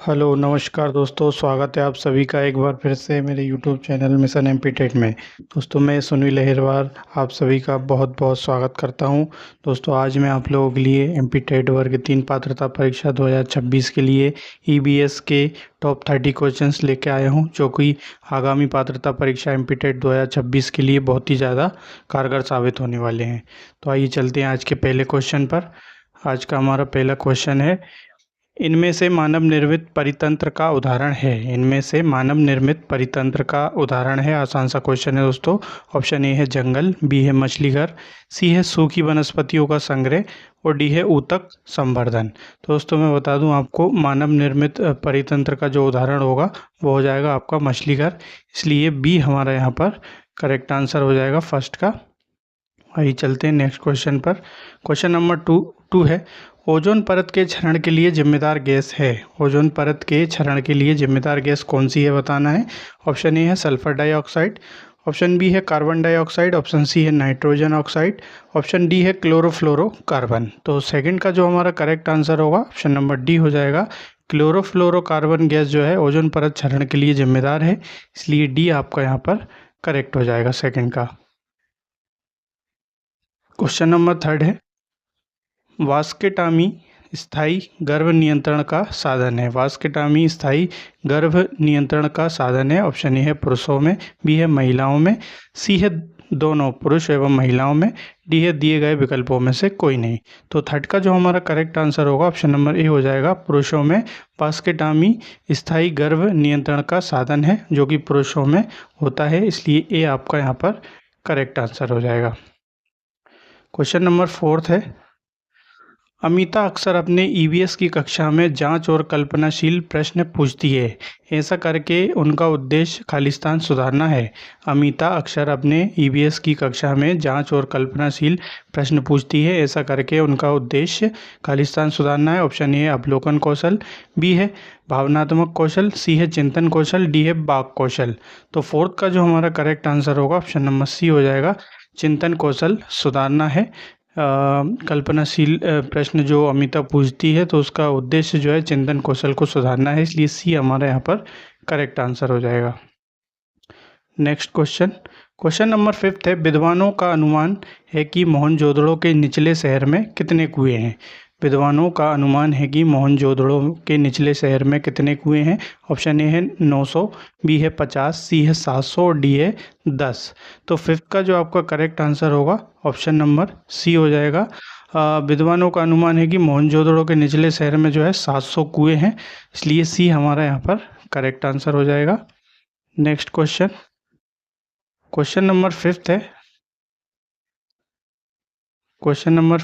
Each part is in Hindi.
हेलो नमस्कार दोस्तों, स्वागत है आप सभी का एक बार फिर से मेरे YouTube channel mission MP TET में। दोस्तों मैं सुनील अहिरवार आप सभी का बहुत बहुत स्वागत करता हूं। दोस्तों आज मैं आप लोगों के लिए एमपी टेट वर्ग 3 पात्रता परीक्षा 2026 के लिए ईबीएस के टॉप 30 क्वेश्चंस लेके आया हूं, जो कि आगामी पात्रता परीक्षा एमपी टेट 2026 के लिए बहुत ही ज़्यादा कारगर साबित होने वाले हैं। तो आइए चलते हैं आज के पहले क्वेश्चन पर। आज का हमारा पहला क्वेश्चन है, इनमें से मानव निर्मित परितंत्र का उदाहरण है। इनमें से मानव निर्मित परितंत्र का उदाहरण है। आसान सा क्वेश्चन है दोस्तों। ऑप्शन ए है जंगल, बी है मछली घर, सी है सूखी वनस्पतियों का संग्रह और डी है ऊतक संवर्धन। तो दोस्तों मैं बता दूं आपको, मानव निर्मित परितंत्र का जो उदाहरण होगा वो हो जाएगा आपका मछली घर, इसलिए बी हमारा यहाँ पर करेक्ट आंसर हो जाएगा फर्स्ट का। आइए चलते हैं नेक्स्ट क्वेश्चन पर। क्वेश्चन नंबर टू है, ओजोन परत के क्षरण के लिए जिम्मेदार गैस है। ओजोन परत के क्षरण के लिए जिम्मेदार गैस कौन सी है बताना है। ऑप्शन ए है सल्फर डाइऑक्साइड, ऑप्शन बी है कार्बन डाइऑक्साइड, ऑप्शन सी है नाइट्रोजन ऑक्साइड, ऑप्शन डी है क्लोरोफ्लोरोकार्बन। तो सेकंड का जो हमारा करेक्ट आंसर होगा ऑप्शन नंबर डी हो जाएगा। क्लोरोफ्लोरोकार्बन गैस जो है ओजोन परत क्षरण के लिए जिम्मेदार है, इसलिए डी आपका यहाँ पर करेक्ट हो जाएगा सेकंड का। क्वेश्चन नंबर थर्ड है, वास्केटामी स्थायी गर्भ नियंत्रण का साधन है। वास्केटामी स्थायी गर्भ नियंत्रण का साधन है। ऑप्शन ए है पुरुषों में, बी है महिलाओं में, सी है दोनों पुरुष एवं महिलाओं में, डी है दिए गए विकल्पों में से कोई नहीं। तो थर्ड का जो हमारा करेक्ट आंसर होगा ऑप्शन नंबर ए हो जाएगा। पुरुषों में वास्केटामी स्थायी गर्भ नियंत्रण का साधन है, जो कि पुरुषों में होता है, इसलिए ए आपका यहाँ पर करेक्ट आंसर हो जाएगा। क्वेश्चन नंबर फोर्थ है, अमिता अक्सर अपने ईवीएस की कक्षा में जांच और कल्पनाशील प्रश्न पूछती है। ऐसा करके उनका उद्देश्य खालिस्तान सुधारना है। अमिता अक्सर अपने ईवीएस की कक्षा में जांच और कल्पनाशील प्रश्न पूछती है। ऐसा करके उनका उद्देश्य खालिस्तान सुधारना है। ऑप्शन ए है अवलोकन कौशल, बी है भावनात्मक कौशल, सी है चिंतन कौशल, डी है वाक कौशल। तो फोर्थ का जो हमारा करेक्ट आंसर होगा ऑप्शन नंबर सी हो जाएगा। चिंतन कौशल सुधारना है। कल्पनाशील प्रश्न जो अमिता पूछती है तो उसका उद्देश्य जो है चिंतन कौशल को सुधारना है, इसलिए सी हमारा यहाँ पर करेक्ट आंसर हो जाएगा। नेक्स्ट क्वेश्चन नंबर फिफ्थ है, विद्वानों का अनुमान है कि मोहनजोदड़ो के निचले शहर में कितने कुएं हैं। विद्वानों का अनुमान है कि मोहनजोदड़ो के निचले शहर में कितने कुएं हैं। ऑप्शन ए है 900, बी है 50, सी है 700 और डी है 10। तो फिफ्थ का जो आपका करेक्ट आंसर होगा ऑप्शन नंबर सी हो जाएगा। विद्वानों का अनुमान है कि मोहनजोदड़ो के निचले शहर में जो है 700 कुएं हैं, इसलिए सी हमारा यहाँ पर करेक्ट आंसर हो जाएगा। नेक्स्ट क्वेश्चन नंबर फिफ्थ है, क्वेश्चन नंबर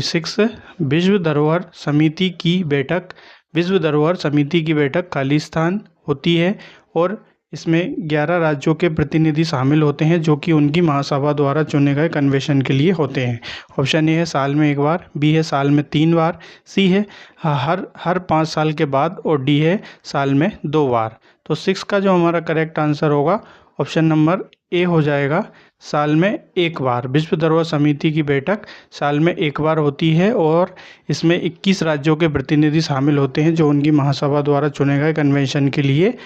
सिक्स, विश्व धरोहर समिति की बैठक खालिस्तान होती है और इसमें 11 राज्यों के प्रतिनिधि शामिल होते हैं, जो कि उनकी महासभा द्वारा चुने गए कन्वेंशन के लिए होते हैं। ऑप्शन ए है साल में एक बार, बी है साल में 3 बार, सी है हर 5 साल के बाद और डी है साल में 2 बार। तो 6 का जो हमारा करेक्ट आंसर होगा ऑप्शन नंबर ए हो जाएगा, साल में एक बार। विश्व धरोहर समिति की बैठक साल में एक बार होती है और इसमें 21 राज्यों के प्रतिनिधि शामिल होते हैं, जो उनकी महासभा द्वारा चुने गए कन्वेंशन के लिए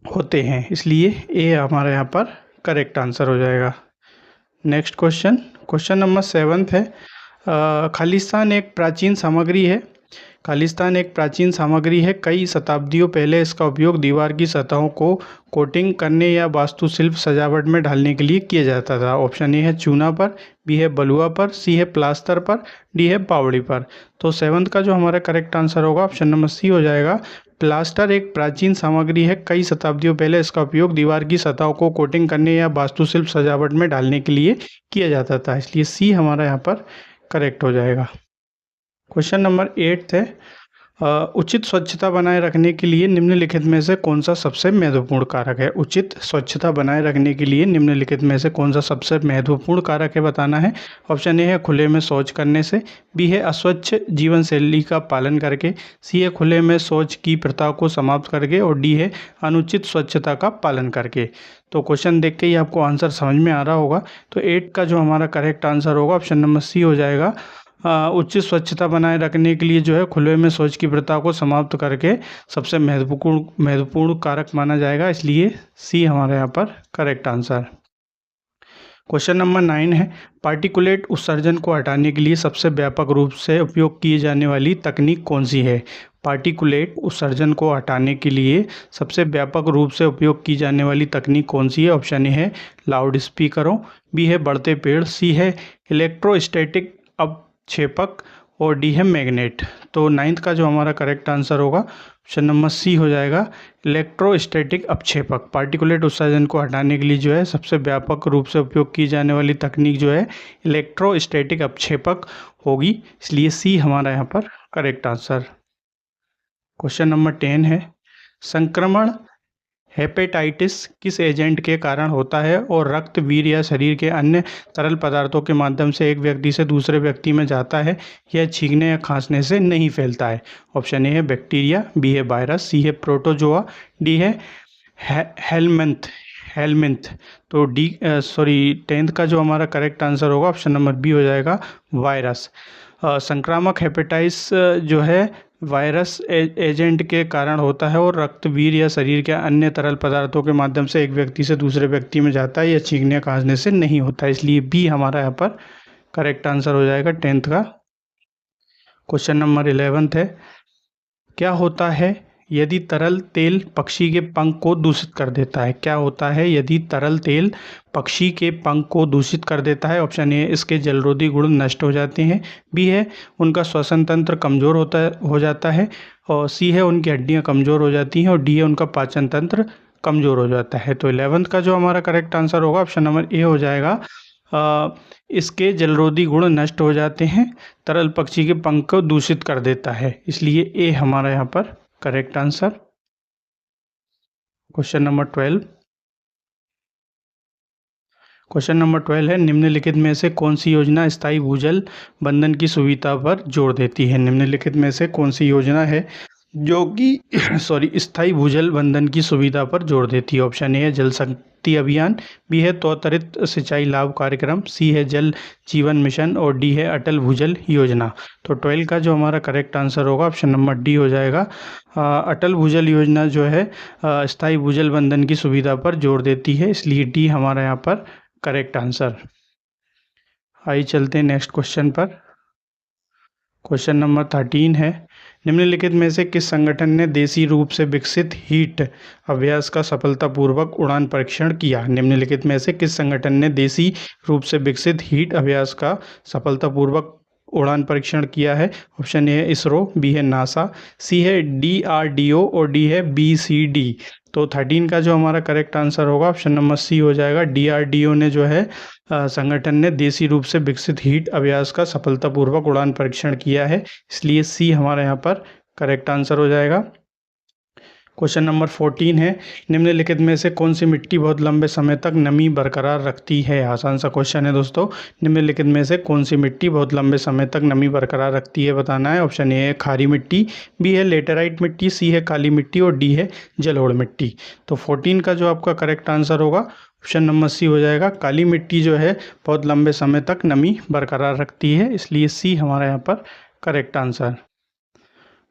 होते हैं, इसलिए ए हमारा यहाँ पर करेक्ट आंसर हो जाएगा। नेक्स्ट क्वेश्चन नंबर 7 है, खालिस्तान एक प्राचीन सामग्री है। खालिस्तान एक प्राचीन सामग्री है। कई शताब्दियों पहले इसका उपयोग दीवार की सतहों को कोटिंग करने या वास्तुशिल्प सजावट में डालने के लिए किया जाता था। ऑप्शन ए है चूना पर, बी है बलुआ पर, सी है प्लास्टर पर, डी है पावड़ी पर। तो 7th का जो हमारा करेक्ट आंसर होगा ऑप्शन नंबर सी हो जाएगा। प्लास्टर एक प्राचीन सामग्री है। कई शताब्दियों पहले इसका उपयोग दीवार की सतहों को कोटिंग करने या वास्तुशिल्प सजावट में डालने के लिए किया जाता था, इसलिए सी हमारा यहाँ पर करेक्ट हो जाएगा। क्वेश्चन नंबर 8 है, उचित स्वच्छता बनाए रखने के लिए निम्नलिखित में से कौन सा सबसे महत्वपूर्ण कारक है। उचित स्वच्छता बनाए रखने के लिए निम्नलिखित में से कौन सा सबसे महत्वपूर्ण कारक है बताना है। ऑप्शन ए है खुले में शौच करने से, बी है अस्वच्छ जीवन शैली का पालन करके, सी है खुले में शौच की प्रथा को समाप्त करके और डी है अनुचित स्वच्छता का पालन करके। तो क्वेश्चन देख के ही आपको आंसर समझ में आ रहा होगा। तो 8 का जो हमारा करेक्ट आंसर होगा ऑप्शन नंबर सी हो जाएगा। उचित स्वच्छता बनाए रखने के लिए जो है खुले में शौच की प्रथा को समाप्त करके सबसे महत्वपूर्ण कारक माना जाएगा, इसलिए सी हमारे यहाँ पर करेक्ट आंसर। क्वेश्चन नंबर 9 है, पार्टिकुलेट उत्सर्जन को हटाने के लिए सबसे व्यापक रूप से उपयोग की जाने वाली तकनीक कौन सी है? पार्टिकुलेट उत्सर्जन को हटाने के लिए सबसे व्यापक रूप से उपयोग की जाने वाली तकनीक कौन सी है? ऑप्शन ए है लाउड स्पीकरों, बी है बढ़ते पेड़, सी है इलेक्ट्रोस्टैटिक अपक्षेपक और डी है मैग्नेट। तो 9th का जो हमारा करेक्ट आंसर होगा ऑप्शन नंबर सी हो जाएगा इलेक्ट्रोस्टैटिक अपक्षेपक। पार्टिकुलेट उत्सर्जन को हटाने के लिए जो है सबसे व्यापक रूप से उपयोग की जाने वाली तकनीक जो है इलेक्ट्रोस्टैटिक अपक्षेपक होगी, इसलिए सी हमारा यहाँ पर करेक्ट आंसर। क्वेश्चन नंबर 10 है, संक्रमण हेपेटाइटिस किस एजेंट के कारण होता है और रक्त, वीर या शरीर के अन्य तरल पदार्थों के माध्यम से एक व्यक्ति से दूसरे व्यक्ति में जाता है, यह छींकने या खांसने से नहीं फैलता है? ऑप्शन ए है बैक्टीरिया, बी है वायरस, सी है प्रोटोजोआ, डी है हेलमिंथ। तो 10th का जो हमारा करेक्ट आंसर होगा ऑप्शन नंबर बी हो जाएगा वायरस। संक्रामक हेपेटाइटिस जो है वायरस एजेंट के कारण होता है और रक्त, वीर या शरीर के अन्य तरल पदार्थों के माध्यम से एक व्यक्ति से दूसरे व्यक्ति में जाता है, या छींकने या खांसने से नहीं होता है, इसलिए बी हमारा यहाँ पर करेक्ट आंसर हो जाएगा 10th का। क्वेश्चन नंबर 11 है, क्या होता है यदि तरल तेल पक्षी के पंख को दूषित कर देता है? क्या होता है यदि तरल तेल पक्षी के पंख को दूषित कर देता है? ऑप्शन ए इसके जलरोधी गुण नष्ट हो जाते हैं, बी है उनका श्वसन तंत्र कमज़ोर हो जाता है, और सी है उनकी हड्डियां कमज़ोर हो जाती हैं, और डी है उनका पाचन तंत्र कमज़ोर हो जाता है। तो 11th का जो हमारा करेक्ट आंसर होगा ऑप्शन नंबर ए हो जाएगा इसके जलरोधी गुण नष्ट हो जाते हैं, तरल पक्षी के पंख को दूषित कर देता है, इसलिए ए हमारा यहाँ पर correct answer. Question number 12, question number 12 है, निम्नलिखित में से कौन सी योजना स्थायी भूजल बंधन की सुविधा पर जोर देती है? निम्नलिखित में से कौन सी योजना है जो कि स्थायी भूजल बंधन की सुविधा पर जोर देती है? ऑप्शन ए है जल शक्ति अभियान, बी है त्वरित सिंचाई लाभ कार्यक्रम, सी है जल जीवन मिशन, और डी है अटल भूजल योजना। तो 12 का जो हमारा करेक्ट आंसर होगा ऑप्शन नंबर डी हो जाएगा अटल भूजल योजना जो है स्थायी भूजल बंधन की सुविधा पर जोर देती है, इसलिए डी हमारा यहाँ पर करेक्ट आंसर। आइए चलते हैं नेक्स्ट क्वेश्चन पर। क्वेश्चन नंबर 13 है, निम्नलिखित में से किस संगठन ने देसी रूप से विकसित हीट अभ्यास का सफलतापूर्वक उड़ान परीक्षण किया? निम्नलिखित में से किस संगठन ने देसी रूप से विकसित हीट अभ्यास का सफलतापूर्वक उड़ान परीक्षण किया है? ऑप्शन ए है इसरो, बी है नासा, सी है DRDO और डी है BCD। तो 13 का जो हमारा करेक्ट आंसर होगा ऑप्शन नंबर सी हो जाएगा DRDO ने जो है संगठन ने देसी रूप से विकसित हीट अभ्यास का सफलतापूर्वक उड़ान परीक्षण किया है, इसलिए सी हमारे यहाँ पर करेक्ट आंसर हो जाएगा। क्वेश्चन नंबर 14 है, निम्नलिखित में से कौन सी मिट्टी बहुत लंबे समय तक नमी बरकरार रखती है? आसान सा क्वेश्चन है दोस्तों। निम्नलिखित में से कौन सी मिट्टी बहुत लंबे समय तक नमी बरकरार रखती है बताना है। ऑप्शन ए है खारी मिट्टी, बी है लेटेराइट मिट्टी, सी है काली मिट्टी और डी है जलोढ़ मिट्टी। तो 14 का जो आपका करेक्ट आंसर होगा ऑप्शन नंबर सी हो जाएगा काली मिट्टी जो है बहुत लंबे समय तक नमी बरकरार रखती है, इसलिए सी हमारा यहाँ पर करेक्ट आंसर।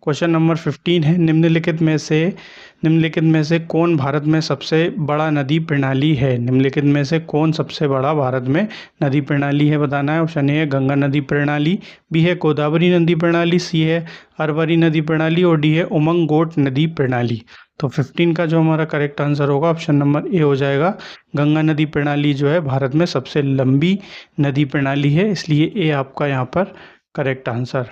क्वेश्चन नंबर 15 है, निम्नलिखित में से कौन भारत में सबसे बड़ा नदी प्रणाली है? निम्नलिखित में से कौन सबसे बड़ा भारत में नदी प्रणाली है बताना है। ऑप्शन ए है गंगा नदी प्रणाली, बी है गोदावरी नदी प्रणाली, सी है अरवरी नदी प्रणाली और डी है उमंग गोट नदी प्रणाली। तो 15 का जो हमारा करेक्ट आंसर होगा ऑप्शन नंबर ए हो जाएगा गंगा नदी प्रणाली जो है भारत में सबसे लंबी नदी प्रणाली है, इसलिए ए आपका यहाँ पर correct answer.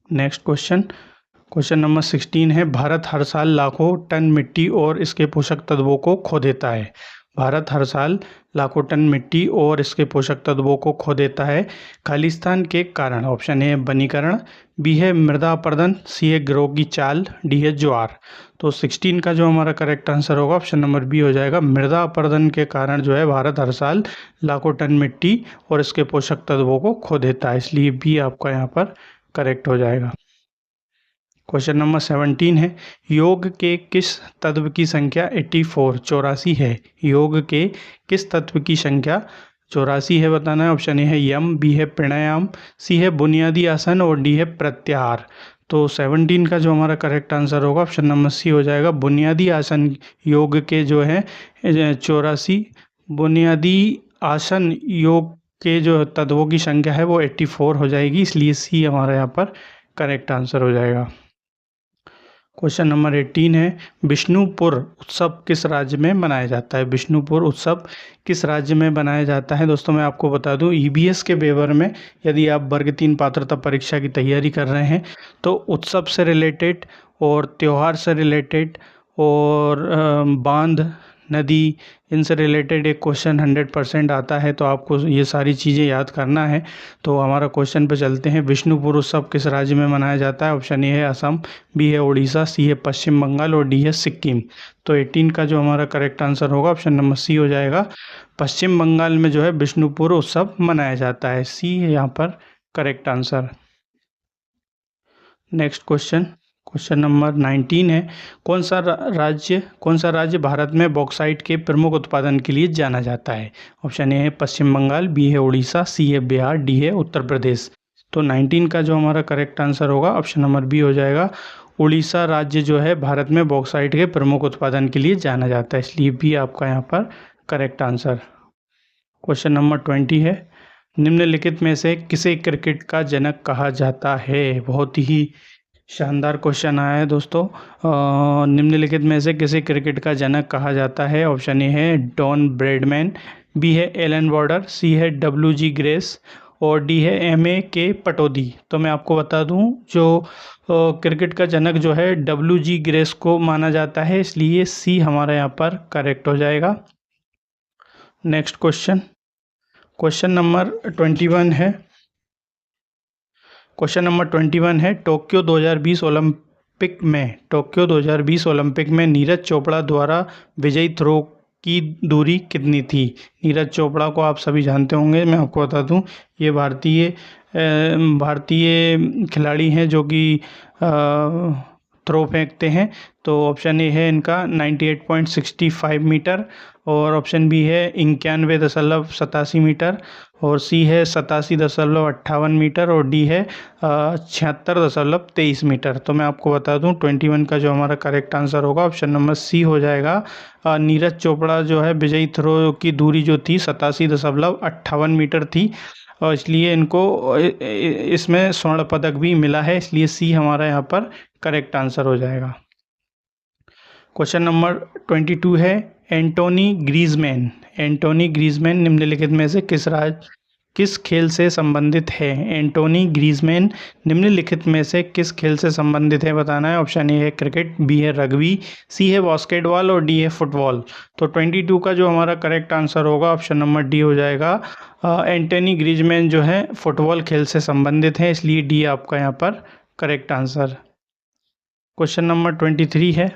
Next question number 16 है, भारत हर साल लाखों टन मिट्टी और इसके पोषक तत्वों को खो देता है। भारत हर साल लाखों टन मिट्टी और इसके पोषक तत्वों को खो देता है खालिस्तान के कारण। ऑप्शन ए वनीकरण, बी है मृदा अपरदन, सी है गिरोह की चाल, डी है ज्वार। तो 16 का जो हमारा करेक्ट आंसर होगा ऑप्शन नंबर बी हो जाएगा मृदा अपरदन के कारण जो है भारत हर साल लाखों टन मिट्टी और इसके पोषक तत्वों को खो देता है, इसलिए बी आपका यहाँ पर करेक्ट हो जाएगा। क्वेश्चन नंबर 17 है, योग के किस तत्व की संख्या 84 है? योग के किस तत्व की संख्या 84 है बताना है। ऑप्शन ए है यम, बी है प्राणायाम, सी है बुनियादी आसन और डी है प्रत्याहार। तो 17 का जो हमारा करेक्ट आंसर होगा ऑप्शन नंबर सी हो जाएगा। बुनियादी आसन योग के जो है 84, बुनियादी आसन योग के जो तत्वों की संख्या है वो 84 हो जाएगी, इसलिए सी हमारा यहाँ पर करेक्ट आंसर हो जाएगा। क्वेश्चन नंबर 18 है विष्णुपुर उत्सव किस राज्य में मनाया जाता है? विष्णुपुर उत्सव किस राज्य में मनाया जाता है? दोस्तों मैं आपको बता दूं, ईबीएस के पेपर में यदि आप वर्ग 3 पात्रता परीक्षा की तैयारी कर रहे हैं तो उत्सव से रिलेटेड और त्यौहार से रिलेटेड और बांध, नदी, इनसे रिलेटेड एक क्वेश्चन 100% आता है, तो आपको ये सारी चीज़ें याद करना है। तो हमारा क्वेश्चन पे चलते हैं। विष्णुपुर उत्सव किस राज्य में मनाया जाता है? ऑप्शन ए है असम, बी है उड़ीसा, सी है पश्चिम बंगाल और डी है सिक्किम। तो 18 का जो हमारा करेक्ट आंसर होगा ऑप्शन नंबर सी हो जाएगा। पश्चिम बंगाल में जो है विष्णुपुर उत्सव मनाया जाता है, सी है यहाँ पर correct answer. Next question number 19 है कौन सा राज्य भारत में बॉक्साइट के प्रमुख उत्पादन के लिए जाना जाता है? ऑप्शन ए है पश्चिम बंगाल, बी है उड़ीसा, सी है बिहार, डी है उत्तर प्रदेश। तो 19 का जो हमारा करेक्ट आंसर होगा ऑप्शन नंबर बी हो जाएगा। उड़ीसा राज्य जो है भारत में बॉक्साइट के प्रमुख उत्पादन के लिए जाना जाता है, इसलिए भी आपका यहाँ पर करेक्ट आंसर। क्वेश्चन नंबर 20 है निम्नलिखित में से किसे क्रिकेट का जनक कहा जाता है? बहुत ही शानदार क्वेश्चन आया है दोस्तों। निम्नलिखित में से किसे क्रिकेट का जनक कहा जाता है? ऑप्शन ए है डॉन ब्रैडमैन, बी है एलन वॉर्डर, सी है WG ग्रेस और डी है MAK पटौदी। तो मैं आपको बता दूं, जो क्रिकेट का जनक जो है WG ग्रेस को माना जाता है, इसलिए सी हमारा यहाँ पर करेक्ट हो जाएगा। नेक्स्ट क्वेश्चन नंबर 21 है। क्वेश्चन नंबर 21 है टोक्यो 2020 ओलंपिक में नीरज चोपड़ा द्वारा विजयी थ्रो की दूरी कितनी थी? नीरज चोपड़ा को आप सभी जानते होंगे, मैं आपको बता दूं ये भारतीय खिलाड़ी हैं जो कि थ्रो फेंकते हैं। तो ऑप्शन ए है इनका 98.65 मीटर और ऑप्शन बी है 91.87 मीटर और सी है 87.58 मीटर और डी है 76.23 मीटर। तो मैं आपको बता दूं 21 का जो हमारा करेक्ट आंसर होगा ऑप्शन नंबर सी हो जाएगा। नीरज चोपड़ा जो है विजयी थ्रो की दूरी जो थी 87.58 मीटर थी और इसलिए इनको इसमें स्वर्ण पदक भी मिला है, इसलिए सी हमारा यहाँ पर करेक्ट आंसर हो जाएगा। क्वेश्चन नंबर 22 है एंटोनी ग्रीजमैन निम्नलिखित में से किस खेल से संबंधित है? एंटोनी ग्रीजमैन निम्नलिखित में से किस खेल से संबंधित है बताना है। ऑप्शन ए है क्रिकेट, बी है रग्बी, सी है बास्केटबॉल और डी है फुटबॉल। तो 22 का जो हमारा करेक्ट आंसर होगा ऑप्शन नंबर डी हो जाएगा। एंटोनी ग्रीजमैन जो है फुटबॉल खेल से संबंधित है, इसलिए डी आपका यहाँ पर करेक्ट आंसर। क्वेश्चन नंबर 23 है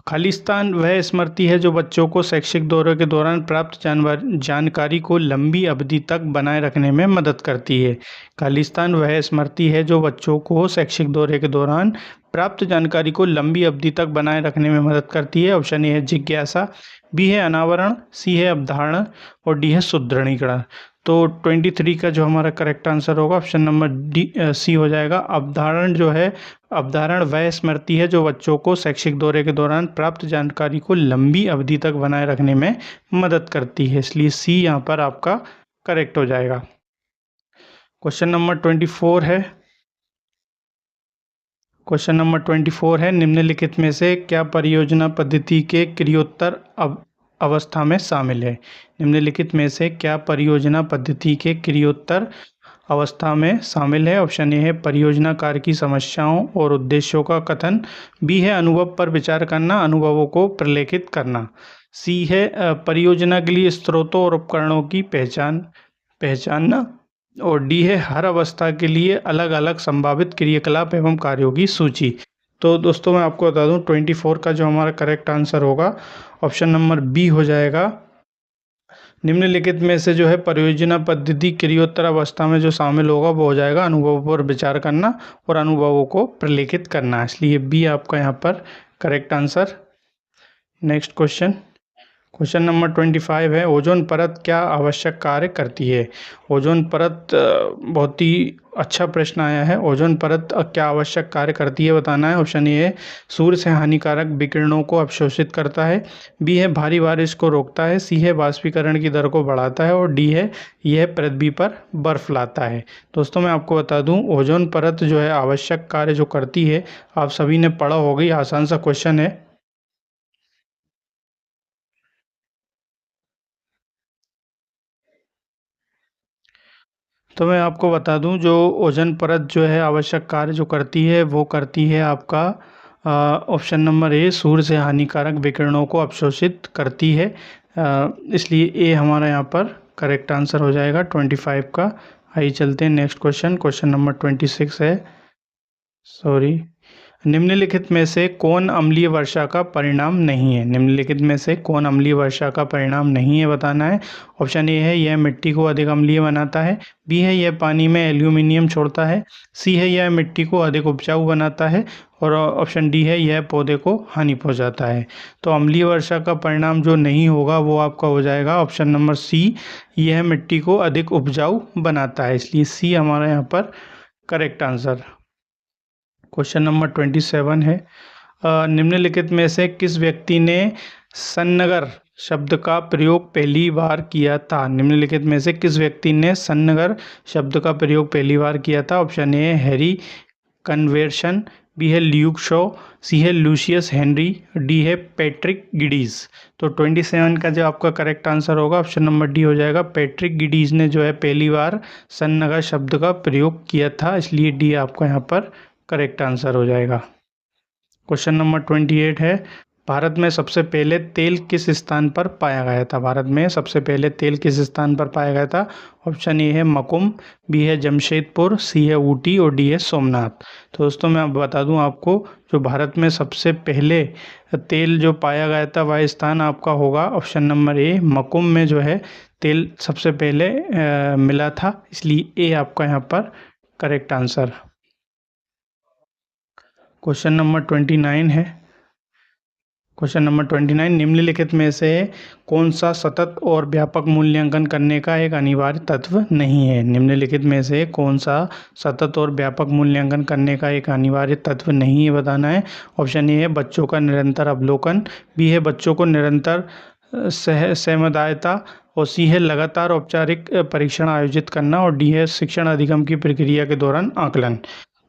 खालिस्तान वह स्मृति है जो बच्चों को शैक्षिक दौरे के दौरान प्राप्त जानकारी को लंबी अवधि तक बनाए रखने में मदद करती है। खालिस्तान वह स्मृति है जो बच्चों को शैक्षिक दौरे के दौरान प्राप्त जानकारी को लंबी अवधि तक बनाए रखने में मदद करती है। ऑप्शन ए है जिज्ञासा, बी है अनावरण, सी है अवधारण और डी है सुदृढ़ीकरण। तो 23 का जो हमारा करेक्ट आंसर होगा ऑप्शन नंबर डी सी हो जाएगा। अवधारण वह स्मृति है जो बच्चों को शैक्षिक दौरे के दौरान प्राप्त जानकारी को लंबी अवधि तक बनाए रखने में मदद करती है, इसलिए सी यहाँ पर आपका करेक्ट हो जाएगा। क्वेश्चन नंबर 24 है निम्नलिखित में से क्या परियोजना पद्धति के क्रियोत्तर अवस्था में शामिल है? निम्नलिखित में से क्या परियोजना पद्धति के क्रियोत्तर अवस्था में शामिल है? ऑप्शन ए है परियोजना कार्य की समस्याओं और उद्देश्यों का कथन, बी है अनुभव पर विचार करना, अनुभवों को प्रलेखित करना, सी है परियोजना के लिए स्रोतों और उपकरणों की पहचानना और डी है हर अवस्था के लिए अलग अलग संभावित क्रियाकलाप एवं कार्यों की सूची। तो दोस्तों मैं आपको बता दूं 24 का जो हमारा करेक्ट आंसर होगा ऑप्शन नंबर बी हो जाएगा। निम्नलिखित में से जो है परियोजना पद्धति क्रियोत्तर अवस्था में जो शामिल होगा वो हो जाएगा अनुभवों पर विचार करना और अनुभवों को प्रलेखित करना, इसलिए बी आपका यहाँ पर correct answer. Next question number 25 है, ओजोन परत क्या आवश्यक कार्य करती है। ओजोन परत बहुत ही अच्छा प्रश्न आया है। ओजोन परत क्या आवश्यक कार्य करती है बताना है। ऑप्शन ए है सूर्य से हानिकारक विकिरणों को अवशोषित करता है, बी है भारी बारिश को रोकता है, सी है वाष्पीकरण की दर को बढ़ाता है और डी है यह पृथ्वी पर बर्फ लाता है। दोस्तों मैं आपको बता दूं, ओजोन परत जो है आवश्यक कार्य जो करती है, आप सभी ने पढ़ा होगा, ये आसान सा क्वेश्चन है। तो मैं आपको बता दूं, जो ओजोन परत जो है आवश्यक कार्य जो करती है वो करती है आपका ऑप्शन नंबर ए सूर्य से हानिकारक विकिरणों को अवशोषित करती है। इसलिए ए हमारा यहाँ पर करेक्ट आंसर हो जाएगा 25 का। आइए चलते हैं नेक्स्ट क्वेश्चन। क्वेश्चन नंबर 26 है, सॉरी, निम्नलिखित में से कौन अम्लीय वर्षा का परिणाम नहीं है। निम्नलिखित में से कौन अम्लीय वर्षा का परिणाम नहीं है बताना है। ऑप्शन ए है यह मिट्टी को अधिक अम्लीय बनाता है, बी है यह पानी में एल्यूमिनियम छोड़ता है, सी है यह मिट्टी को अधिक उपजाऊ बनाता है और ऑप्शन डी है यह पौधे को हानि पहुंचाता है। तो अम्लीय वर्षा का परिणाम जो नहीं होगा वो आपका हो जाएगा ऑप्शन नंबर सी, यह मिट्टी को अधिक उपजाऊ बनाता है। इसलिए सी हमारा यहाँ पर करेक्ट आंसर। क्वेश्चन नंबर 27 है, निम्नलिखित में से किस व्यक्ति ने सन्नगर शब्द का प्रयोग पहली बार किया था। निम्नलिखित में से किस व्यक्ति ने सन्नगर शब्द का प्रयोग पहली बार किया था। ऑप्शन ए है हैरी कन्वर्शन, बी है ल्यूक शॉ, सी है लूसियस हेनरी, डी है पैट्रिक गिडीज। तो 27 का जो आपका करेक्ट आंसर होगा ऑप्शन नंबर डी हो जाएगा। पैट्रिक गिडीज ने जो है पहली बार सन्नगर शब्द का प्रयोग किया था, इसलिए डी आपका यहाँ पर करेक्ट आंसर हो जाएगा। क्वेश्चन नंबर 28 है, भारत में सबसे पहले तेल किस स्थान पर पाया गया था। भारत में सबसे पहले तेल किस स्थान पर पाया गया था। ऑप्शन ए है मकुम, बी है जमशेदपुर, सी है ऊटी और डी है सोमनाथ। तो दोस्तों मैं अब बता दूं आपको, जो भारत में सबसे पहले तेल जो पाया गया था वह स्थान आपका होगा ऑप्शन नंबर ए मकुम में जो है तेल सबसे पहले मिला था, इसलिए ए आपका यहाँ पर करेक्ट आंसर। क्वेश्चन नंबर 29 है, क्वेश्चन नंबर 29, निम्नलिखित में से कौन सा सतत और व्यापक मूल्यांकन करने का एक अनिवार्य तत्व नहीं है। निम्नलिखित में से कौन सा सतत और व्यापक मूल्यांकन करने का एक अनिवार्य तत्व नहीं है बताना है। ऑप्शन ए है बच्चों का निरंतर अवलोकन, बी है बच्चों को निरंतर सहमदायता और सी है लगातार औपचारिक परीक्षण आयोजित करना और डी है शिक्षण अधिगम की प्रक्रिया के दौरान आकलन।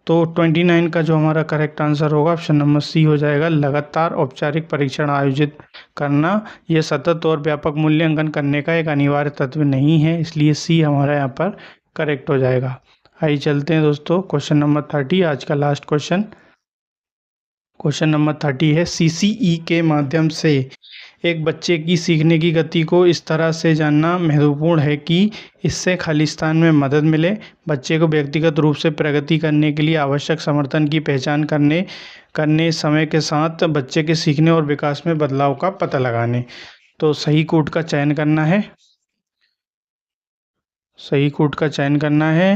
तो 29 का जो हमारा करेक्ट आंसर होगा ऑप्शन नंबर सी हो जाएगा, लगातार औपचारिक परीक्षण आयोजित करना यह सतत और व्यापक मूल्यांकन करने का एक अनिवार्य तत्व नहीं है, इसलिए सी हमारा यहाँ पर करेक्ट हो जाएगा। आइए चलते हैं दोस्तों क्वेश्चन नंबर 30, आज का लास्ट क्वेश्चन। क्वेश्चन नंबर 30 है, सीसीई के माध्यम से एक बच्चे की सीखने की गति को इस तरह से जानना महत्वपूर्ण है कि इससे खालिस्तान में मदद मिले, बच्चे को व्यक्तिगत रूप से प्रगति करने के लिए आवश्यक समर्थन की पहचान करने समय के साथ बच्चे के सीखने और विकास में बदलाव का पता लगाने। तो सही कोड का चयन करना है, सही कोड का चयन करना है।